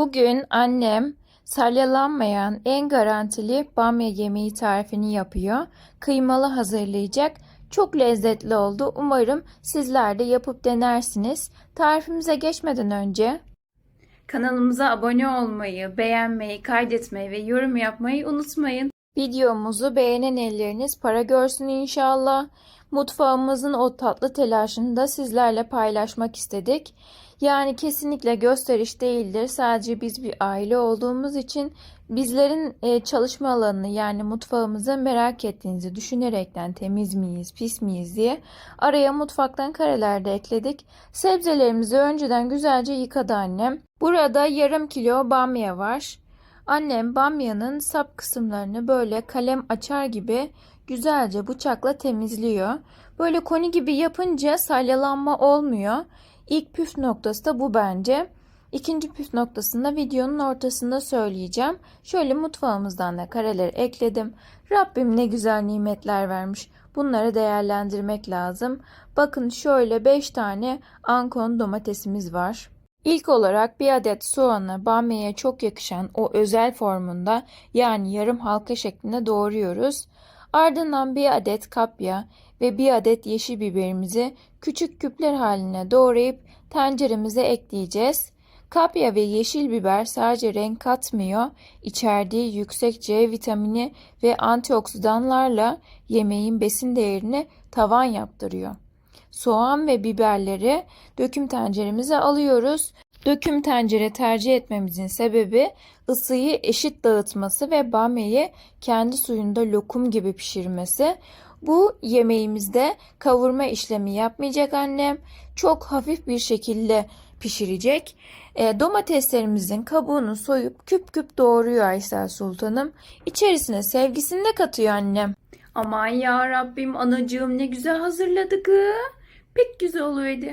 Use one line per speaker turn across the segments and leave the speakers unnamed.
Bugün annem salyalanmayan en garantili bamya yemeği tarifini yapıyor. Kıymalı hazırlayacak. Çok lezzetli oldu. Umarım sizler de yapıp denersiniz. Tarifimize geçmeden önce kanalımıza abone olmayı, beğenmeyi, kaydetmeyi ve yorum yapmayı unutmayın. Videomuzu beğenen elleriniz para görsün inşallah. Mutfağımızın o tatlı telaşını da sizlerle paylaşmak istedik. Yani kesinlikle gösteriş değildir. Sadece biz bir aile olduğumuz için bizlerin çalışma alanını yani mutfağımızı merak ettiğinizi düşünerekten temiz miyiz, pis miyiz diye araya mutfaktan kareler de ekledik. Sebzelerimizi önceden güzelce yıkadı annem. Burada yarım kilo bamya var. Annem bamyanın sap kısımlarını böyle kalem açar gibi güzelce bıçakla temizliyor. Böyle koni gibi yapınca salyalanma olmuyor. İlk püf noktası da bu bence. İkinci püf noktasını da videonun ortasında söyleyeceğim. Şöyle mutfağımızdan da kareleri ekledim. Rabbim ne güzel nimetler vermiş. Bunları değerlendirmek lazım. Bakın şöyle 5 tane ankon domatesimiz var. İlk olarak bir adet soğanı bamyaya çok yakışan o özel formunda yani yarım halka şeklinde doğruyoruz. Ardından bir adet kapya ve bir adet yeşil biberimizi küçük küpler haline doğrayıp tenceremize ekleyeceğiz. Kapya ve yeşil biber sadece renk katmıyor, içerdiği yüksek C vitamini ve antioksidanlarla yemeğin besin değerini tavan yaptırıyor. Soğan ve biberleri döküm tenceremize alıyoruz. Döküm tencere tercih etmemizin sebebi ısıyı eşit dağıtması ve bamyayı kendi suyunda lokum gibi pişirmesi. Bu yemeğimizde kavurma işlemi yapmayacak annem. Çok hafif bir şekilde pişirecek. Domateslerimizin kabuğunu soyup küp küp doğruyor Aysel Sultanım. İçerisine sevgisini de katıyor annem. Aman ya Rabbim, anacığım ne güzel hazırladı kız. Pek güzel oluyordu.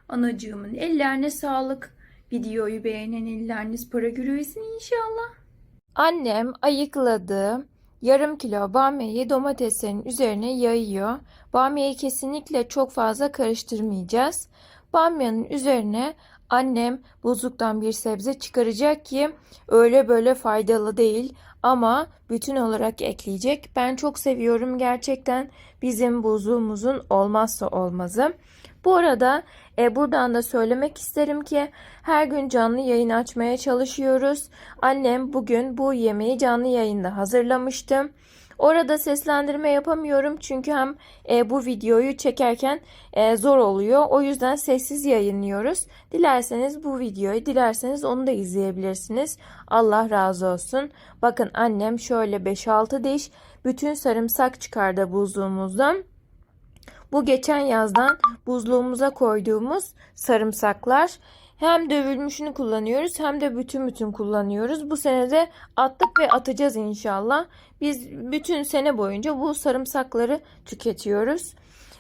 Anacığımın ellerine sağlık. Videoyu beğenen elleriniz para görüyorsun inşallah. Annem ayıkladı. Yarım kilo bamyayı domateslerin üzerine yayıyor. Bamyayı kesinlikle çok fazla karıştırmayacağız. Bamyanın üzerine annem buzluktan bir sebze çıkaracak ki öyle böyle faydalı değil ama bütün olarak ekleyecek. Ben çok seviyorum gerçekten, bizim buzluğumuzun olmazsa olmazı. Bu arada buradan da söylemek isterim ki her gün canlı yayın açmaya çalışıyoruz. Annem bugün bu yemeği canlı yayında hazırlamıştı. Orada seslendirme yapamıyorum çünkü hem bu videoyu çekerken zor oluyor. O yüzden sessiz yayınlıyoruz. Dilerseniz bu videoyu, dilerseniz onu da izleyebilirsiniz. Allah razı olsun. Bakın annem şöyle 5-6 diş bütün sarımsak çıkardı buzluğumuzdan. Bu geçen yazdan buzluğumuza koyduğumuz sarımsaklar. Hem dövülmüşünü kullanıyoruz hem de bütün kullanıyoruz. Bu sene de attık ve atacağız inşallah. Biz bütün sene boyunca bu sarımsakları tüketiyoruz.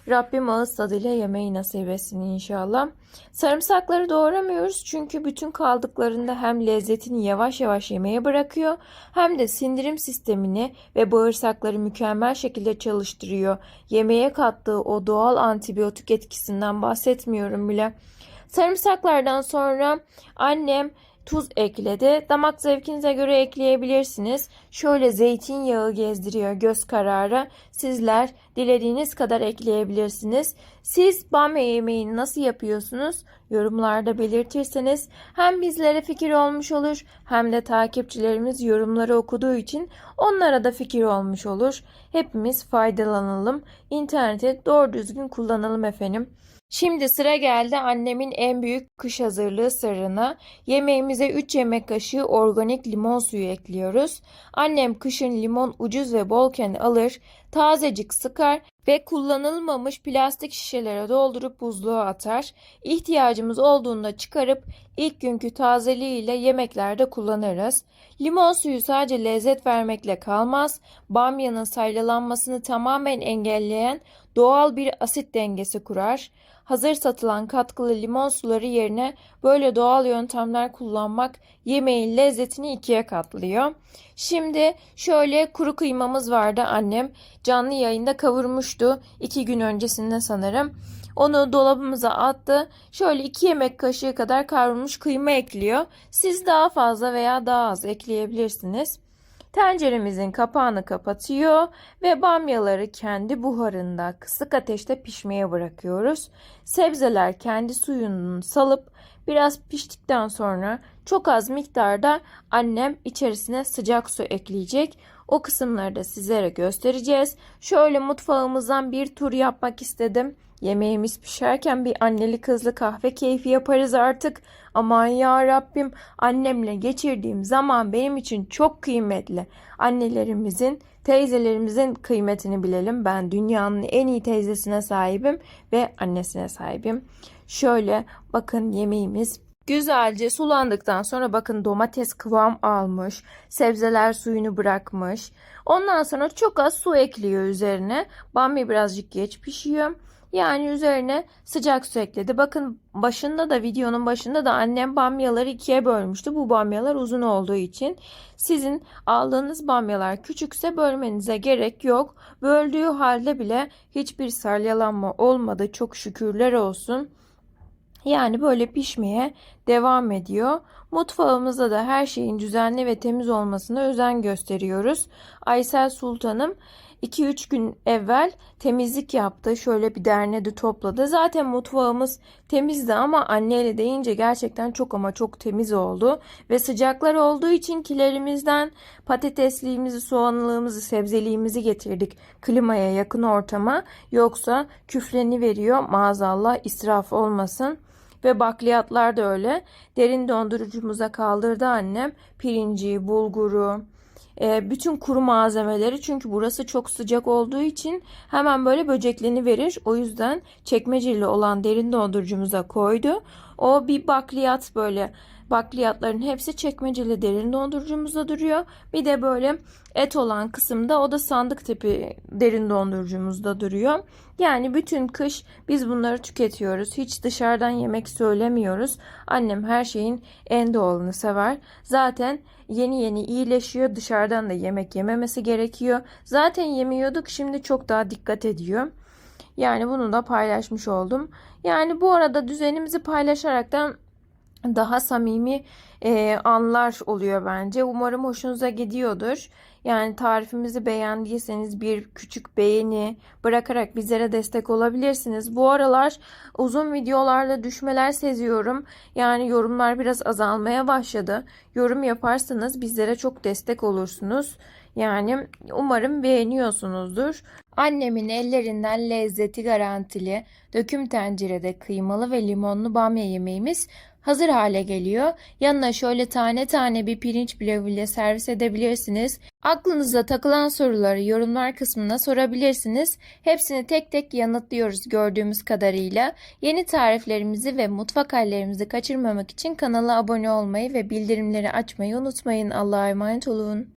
Rabbim ağız tadıyla yemeği nasip etsin inşallah. Sarımsakları doğramıyoruz çünkü bütün kaldıklarında hem lezzetini yavaş yavaş yemeye bırakıyor hem de sindirim sistemini ve bağırsakları mükemmel şekilde çalıştırıyor. Yemeğe kattığı o doğal antibiyotik etkisinden bahsetmiyorum bile. Sarımsaklardan sonra annem tuz ekledi. Damak zevkinize göre ekleyebilirsiniz. Şöyle zeytinyağı gezdiriyor göz kararı. Sizler dilediğiniz kadar ekleyebilirsiniz. Siz bamya yemeğini nasıl yapıyorsunuz? Yorumlarda belirtirseniz hem bizlere fikir olmuş olur hem de takipçilerimiz yorumları okuduğu için onlara da fikir olmuş olur. Hepimiz faydalanalım. İnterneti doğru düzgün kullanalım efendim. Şimdi sıra geldi annemin en büyük kış hazırlığı sırrına. Yemeğimize 3 yemek kaşığı organik limon suyu ekliyoruz. Annem kışın limon ucuz ve bolken alır, tazecik sıkar ve kullanılmamış plastik şişelere doldurup buzluğa atar. İhtiyacımız olduğunda çıkarıp ilk günkü tazeliğiyle yemeklerde kullanırız. Limon suyu sadece lezzet vermekle kalmaz, bamyanın saylalanmasını tamamen engelleyen doğal bir asit dengesi kurar. Hazır satılan katkılı limon suları yerine böyle doğal yöntemler kullanmak yemeğin lezzetini ikiye katlıyor. Şimdi şöyle kuru kıymamız vardı, annem canlı yayında kavurmuştu 2 gün öncesinde sanırım. Onu dolabımıza attı. Şöyle 2 yemek kaşığı kadar kavrulmuş kıyma ekliyor. Siz daha fazla veya daha az ekleyebilirsiniz. Tenceremizin kapağını kapatıyor ve bamyaları kendi buharında kısık ateşte pişmeye bırakıyoruz. Sebzeler kendi suyunu salıp biraz piştikten sonra çok az miktarda annem içerisine sıcak su ekleyecek. O kısımları da sizlere göstereceğiz. Şöyle mutfağımızdan bir tur yapmak istedim. Yemeğimiz pişerken bir anneli kızlı kahve keyfi yaparız artık. Aman ya Rabbim, annemle geçirdiğim zaman benim için çok kıymetli. Annelerimizin, teyzelerimizin kıymetini bilelim. Ben dünyanın en iyi teyzesine sahibim ve annesine sahibim. Şöyle bakın, yemeğimiz güzelce sulandıktan sonra bakın domates kıvam almış. Sebzeler suyunu bırakmış. Ondan sonra çok az su ekliyor üzerine. Bamya birazcık geç pişiyor. Yani üzerine sıcak su ekledi. Bakın başında da, videonun başında da annem bamyaları ikiye bölmüştü. Bu bamyalar uzun olduğu için. Sizin aldığınız bamyalar küçükse bölmenize gerek yok. Böldüğü halde bile hiçbir salyalanma olmadı. Çok şükürler olsun. Yani böyle pişmeye devam ediyor. Mutfağımızda da her şeyin düzenli ve temiz olmasına özen gösteriyoruz. Aysel Sultanım 2-3 gün evvel temizlik yaptı. Şöyle bir derledi, topladı. Zaten mutfağımız temizdi ama anneyle deyince gerçekten çok ama çok temiz oldu. Ve sıcaklar olduğu için kilerimizden patatesliğimizi, soğanlığımızı, sebzeliğimizi getirdik klimaya yakın ortama. Yoksa küfleniveriyor, maazallah, israf olmasın. Ve bakliyatlar da öyle. Derin dondurucumuza kaldırdı annem. Pirinci, bulguru, bütün kuru malzemeleri, çünkü burası çok sıcak olduğu için hemen böyle böcekleni verir. O yüzden çekmeceli olan derin dondurucumuza koydu. O bir bakliyat, böyle bakliyatların hepsi çekmeceli derin dondurucumuzda duruyor. Bir de böyle et olan kısımda, o da sandık tipi derin dondurucumuzda duruyor. Yani bütün kış biz bunları tüketiyoruz. Hiç dışarıdan yemek söylemiyoruz. Annem her şeyin en doğalını sever. Zaten yeni yeni iyileşiyor. Dışarıdan da yemek yememesi gerekiyor. Zaten yemiyorduk, şimdi çok daha dikkat ediyor. Yani bunu da paylaşmış oldum. Yani bu arada düzenimizi paylaşaraktan daha samimi anlar oluyor bence. Umarım hoşunuza gidiyordur. Yani tarifimizi beğendiyseniz bir küçük beğeni bırakarak bizlere destek olabilirsiniz. Bu aralar uzun videolarla düşmeler seziyorum. Yani yorumlar biraz azalmaya başladı. Yorum yaparsanız bizlere çok destek olursunuz. Yani umarım beğeniyorsunuzdur. Annemin ellerinden lezzeti garantili döküm tencerede kıymalı ve limonlu bamya yemeğimiz hazır hale geliyor. Yanına şöyle tane tane bir pirinç pilavı ile servis edebilirsiniz. Aklınıza takılan soruları yorumlar kısmına sorabilirsiniz. Hepsini tek tek yanıtlıyoruz gördüğümüz kadarıyla. Yeni tariflerimizi ve mutfak hallerimizi kaçırmamak için kanala abone olmayı ve bildirimleri açmayı unutmayın. Allah'a emanet olun.